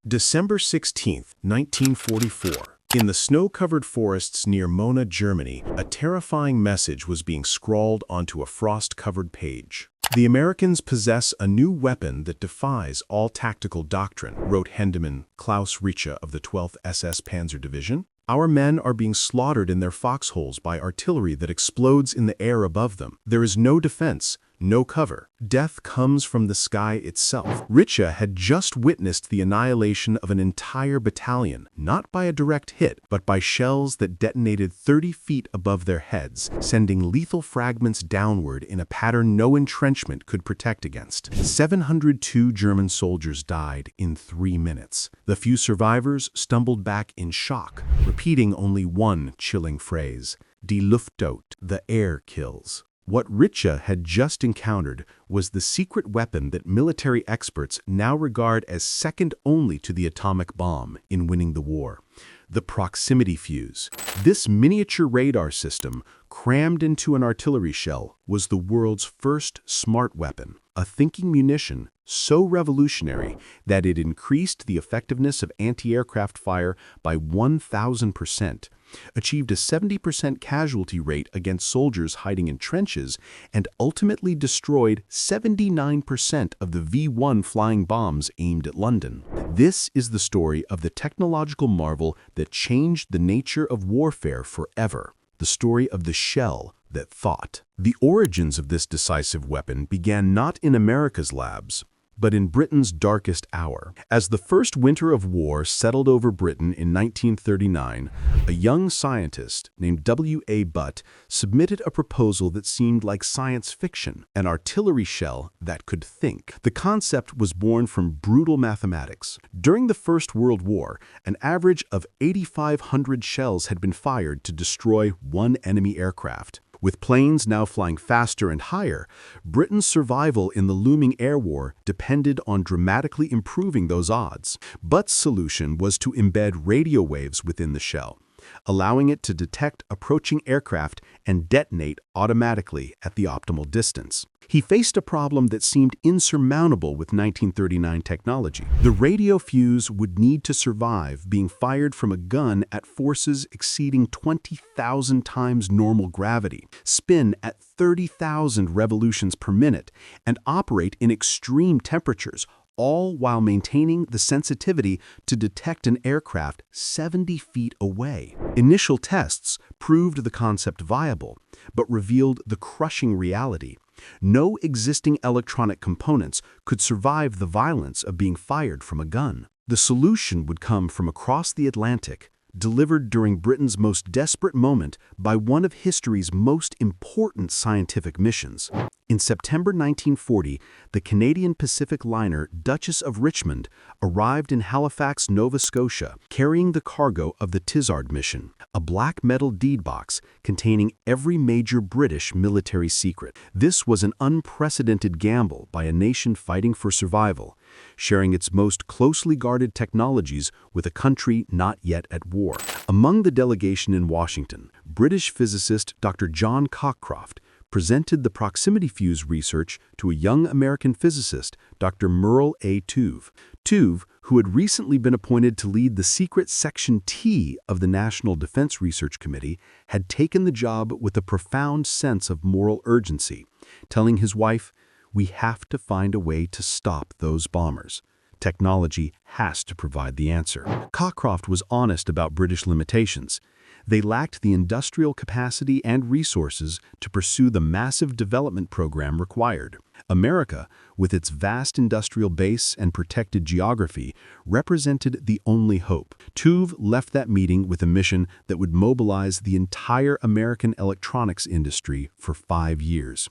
December 16, 1944. In the snow-covered forests near Mona, Germany, a terrifying message was being scrawled onto a frost-covered page. "The Americans possess a new weapon that defies all tactical doctrine," wrote Hendemann Klaus Richa of the 12th SS Panzer Division. "Our men are being slaughtered in their foxholes by artillery that explodes in the air above them. There is no defense, no cover. Death comes from the sky itself." Richa had just witnessed the annihilation of an entire battalion, not by a direct hit, but by shells that detonated 30 feet above their heads, sending lethal fragments downward in a pattern no entrenchment could protect against. 702 German soldiers died in 3 minutes. The few survivors stumbled back in shock, repeating only one chilling phrase: "Die Lufttod," the air kills. What Richa had just encountered was the secret weapon that military experts now regard as second only to the atomic bomb in winning the war: the proximity fuse. This miniature radar system, crammed into an artillery shell, was the world's first smart weapon, a thinking munition so revolutionary that it increased the effectiveness of anti-aircraft fire by 1,000%. Achieved a 70% casualty rate against soldiers hiding in trenches, and ultimately destroyed 79% of the V-1 flying bombs aimed at London. This is the story of the technological marvel that changed the nature of warfare forever, the story of the shell that thought. The origins of this decisive weapon began not in America's labs, but in Britain's darkest hour. As the first winter of war settled over Britain in 1939, a young scientist named W.A. Butt submitted a proposal that seemed like science fiction: an artillery shell that could think. The concept was born from brutal mathematics. During the First World War, an average of 8,500 shells had been fired to destroy one enemy aircraft. With planes now flying faster and higher, Britain's survival in the looming air war depended on dramatically improving those odds. Butt's solution was to embed radio waves within the shell, allowing it to detect approaching aircraft and detonate automatically at the optimal distance. He faced a problem that seemed insurmountable with 1939 technology. The radio fuse would need to survive being fired from a gun at forces exceeding 20,000 times normal gravity, spin at 30,000 revolutions per minute, and operate in extreme temperatures, all while maintaining the sensitivity to detect an aircraft 70 feet away. Initial tests proved the concept viable, but revealed the crushing reality. No existing electronic components could survive the violence of being fired from a gun. The solution would come from across the Atlantic, delivered during Britain's most desperate moment by one of history's most important scientific missions. In September 1940, the Canadian Pacific liner Duchess of Richmond arrived in Halifax, Nova Scotia, carrying the cargo of the Tizard mission, a black metal deed box containing every major British military secret. This was an unprecedented gamble by a nation fighting for survival, sharing its most closely guarded technologies with a country not yet at war. Among the delegation in Washington, British physicist Dr. John Cockcroft presented the proximity fuse research to a young American physicist, Dr. Merle A. Tuve. Tuve, who had recently been appointed to lead the secret Section T of the National Defense Research Committee, had taken the job with a profound sense of moral urgency, telling his wife, "We have to find a way to stop those bombers. Technology has to provide the answer." Cockcroft was honest about British limitations. They lacked the industrial capacity and resources to pursue the massive development program required. America, with its vast industrial base and protected geography, represented the only hope. Tuve left that meeting with a mission that would mobilize the entire American electronics industry for 5 years.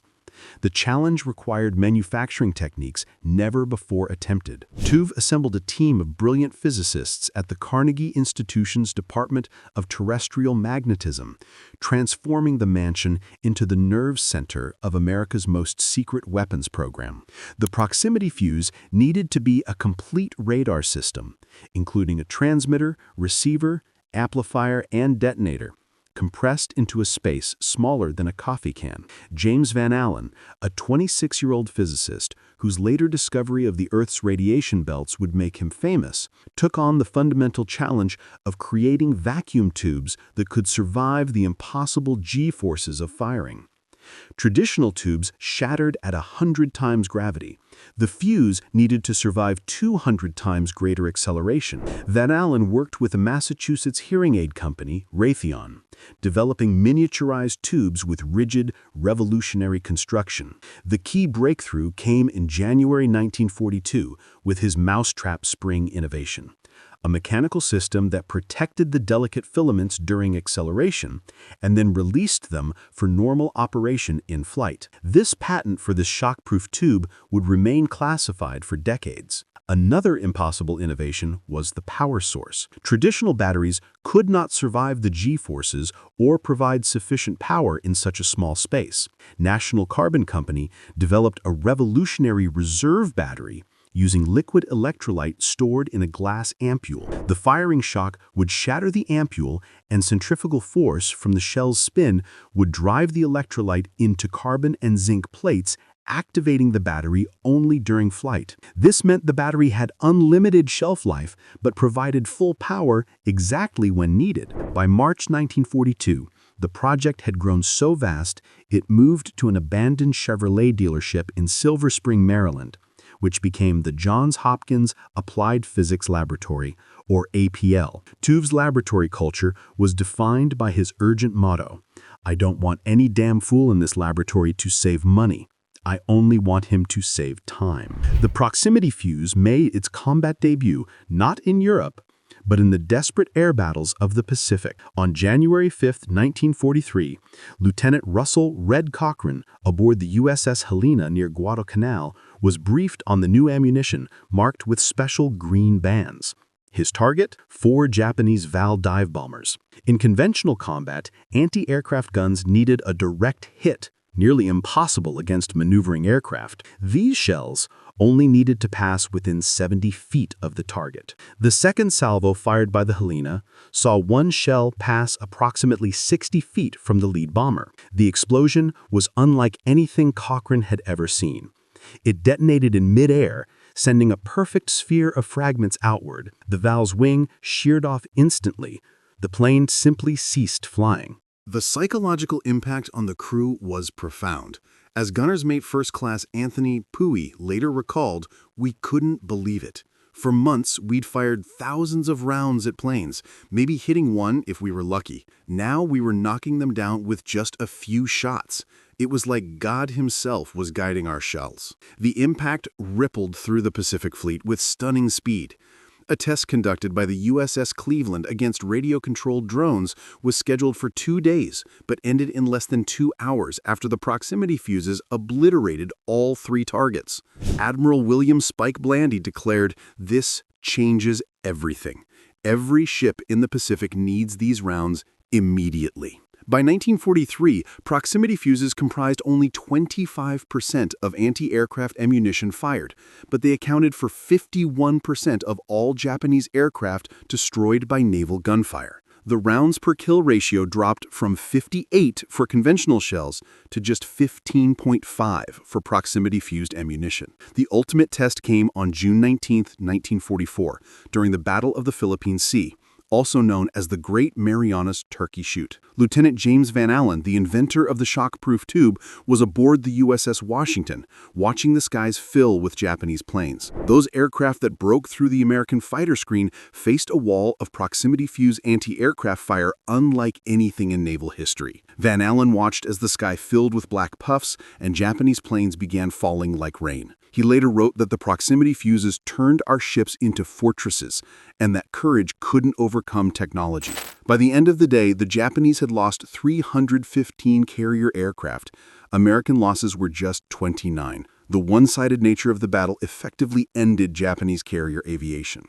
The challenge required manufacturing techniques never before attempted. Tuve assembled a team of brilliant physicists at the Carnegie Institution's Department of Terrestrial Magnetism, transforming the mansion into the nerve center of America's most secret weapons program. The proximity fuse needed to be a complete radar system, including a transmitter, receiver, amplifier, and detonator. compressed into a space smaller than a coffee can. James Van Allen, a 26-year-old physicist whose later discovery of the Earth's radiation belts would make him famous, took on the fundamental challenge of creating vacuum tubes that could survive the impossible G-forces of firing. Traditional tubes shattered at 100 times gravity. The fuse needed to survive 200 times greater acceleration. Van Allen worked with a Massachusetts hearing aid company, Raytheon, developing miniaturized tubes with rigid, revolutionary construction. The key breakthrough came in January 1942 with his mousetrap spring innovation, a mechanical system that protected the delicate filaments during acceleration and then released them for normal operation in flight. This patent for this shockproof tube would remain classified for decades. Another impossible innovation was the power source. Traditional batteries could not survive the G-forces or provide sufficient power in such a small space. National Carbon Company developed a revolutionary reserve battery using liquid electrolyte stored in a glass ampule. The firing shock would shatter the ampule, and centrifugal force from the shell's spin would drive the electrolyte into carbon and zinc plates, activating the battery only during flight. This meant the battery had unlimited shelf life, but provided full power exactly when needed. By March 1942, the project had grown so vast, it moved to an abandoned Chevrolet dealership in Silver Spring, Maryland, which became the Johns Hopkins Applied Physics Laboratory, or APL. Tuve's laboratory culture was defined by his urgent motto: "I don't want any damn fool in this laboratory to save money. I only want him to save time." The proximity fuse made its combat debut not in Europe, but in the desperate air battles of the Pacific. On January 5, 1943, Lieutenant Russell "Red" Cochran, aboard the USS Helena near Guadalcanal, was briefed on the new ammunition marked with special green bands. His target? 4 Japanese Val dive bombers. In conventional combat, anti-aircraft guns needed a direct hit, nearly impossible against maneuvering aircraft. These shells only needed to pass within 70 feet of the target. The second salvo fired by the Helena saw one shell pass approximately 60 feet from the lead bomber. The explosion was unlike anything Cochran had ever seen. It detonated in mid-air, sending a perfect sphere of fragments outward. The Val's wing sheared off instantly. The plane simply ceased flying. The psychological impact on the crew was profound. As Gunner's Mate First Class Anthony Pui later recalled, "We couldn't believe it. For months, we'd fired thousands of rounds at planes, maybe hitting one if we were lucky. Now we were knocking them down with just a few shots. It was like God himself was guiding our shells." The impact rippled through the Pacific Fleet with stunning speed. A test conducted by the USS Cleveland against radio-controlled drones was scheduled for 2 days, but ended in less than 2 hours after the proximity fuses obliterated all 3 targets. Admiral William Spike Blandy declared, "This changes everything. Every ship in the Pacific needs these rounds immediately." By 1943, proximity fuses comprised only 25% of anti-aircraft ammunition fired, but they accounted for 51% of all Japanese aircraft destroyed by naval gunfire. The rounds per kill ratio dropped from 58 for conventional shells to just 15.5 for proximity-fused ammunition. The ultimate test came on June 19, 1944, during the Battle of the Philippine Sea, also known as the Great Marianas Turkey Shoot. Lieutenant James Van Allen, the inventor of the shockproof tube, was aboard the USS Washington, watching the skies fill with Japanese planes. Those aircraft that broke through the American fighter screen faced a wall of proximity fuse anti-aircraft fire unlike anything in naval history. Van Allen watched as the sky filled with black puffs and Japanese planes began falling like rain. He later wrote that the proximity fuses turned our ships into fortresses, and that courage couldn't overcome technology. By the end of the day, the Japanese had lost 315 carrier aircraft. American losses were just 29. The one-sided nature of the battle effectively ended Japanese carrier aviation.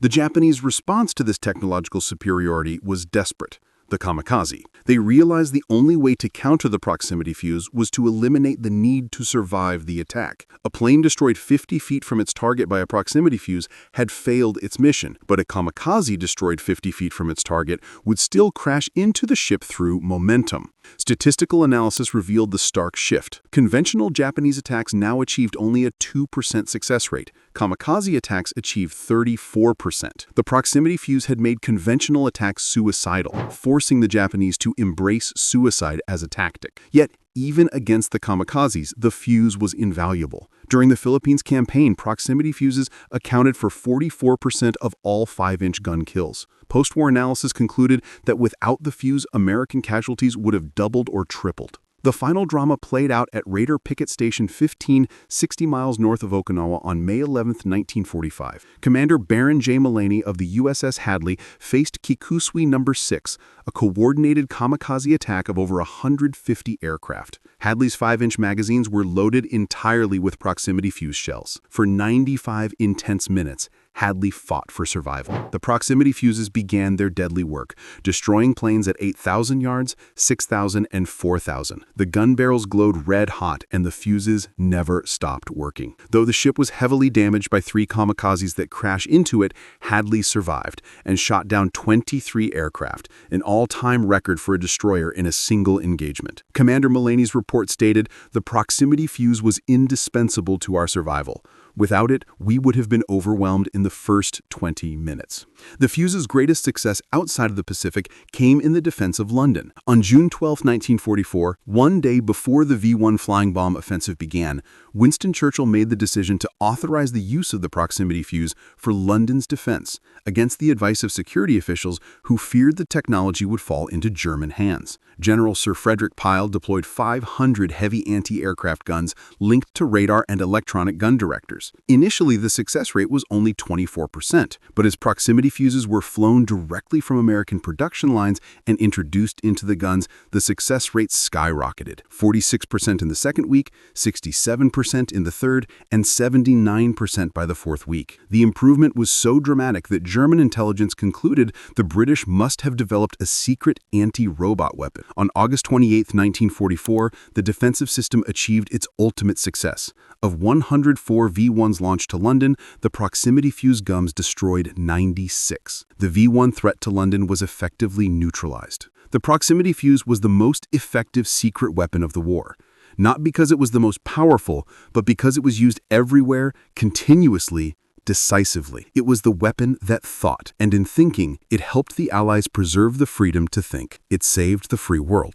The Japanese response to this technological superiority was desperate. the kamikaze. They realized the only way to counter the proximity fuse was to eliminate the need to survive the attack. A plane destroyed 50 feet from its target by a proximity fuse had failed its mission, but a kamikaze destroyed 50 feet from its target would still crash into the ship through momentum. Statistical analysis revealed the stark shift. Conventional Japanese attacks now achieved only a 2% success rate. Kamikaze attacks achieved 34%. The proximity fuse had made conventional attacks suicidal, forcing the Japanese to embrace suicide as a tactic. Yet, even against the kamikazes, the fuse was invaluable. During the Philippines campaign, proximity fuses accounted for 44% of all 5-inch gun kills. Post-war analysis concluded that without the fuse, American casualties would have doubled or tripled. The final drama played out at Raider Picket Station 15, 60 miles north of Okinawa on May 11, 1945. Commander Baron J. Mullaney of the USS Hadley faced Kikusui No. 6, a coordinated kamikaze attack of over 150 aircraft. Hadley's 5-inch magazines were loaded entirely with proximity fuse shells. For 95 intense minutes, Hadley fought for survival. The proximity fuses began their deadly work, destroying planes at 8,000 yards, 6,000, and 4,000. The gun barrels glowed red hot, and the fuses never stopped working. Though the ship was heavily damaged by 3 kamikazes that crashed into it, Hadley survived and shot down 23 aircraft, an all-time record for a destroyer in a single engagement. Commander Mullaney's report stated, "The proximity fuse was indispensable to our survival. Without it, we would have been overwhelmed in the first 20 minutes." The fuse's greatest success outside of the Pacific came in the defense of London. On June 12, 1944, one day before the V-1 flying bomb offensive began, Winston Churchill made the decision to authorize the use of the proximity fuse for London's defense, against the advice of security officials who feared the technology would fall into German hands. General Sir Frederick Pyle deployed 500 heavy anti-aircraft guns linked to radar and electronic gun directors. Initially, the success rate was only 24%, but as proximity fuses were flown directly from American production lines and introduced into the guns, the success rate skyrocketed. 46% in the second week, 67% in the third, and 79% by the fourth week. The improvement was so dramatic that German intelligence concluded the British must have developed a secret anti-robot weapon. On August 28, 1944, the defensive system achieved its ultimate success. Of 104 V-1s launched to London, the proximity fuse guns destroyed 96. The V-1 threat to London was effectively neutralized. The proximity fuse was the most effective secret weapon of the war. Not because it was the most powerful, but because it was used everywhere, continuously, decisively. It was the weapon that thought, and in thinking, it helped the Allies preserve the freedom to think. It saved the free world.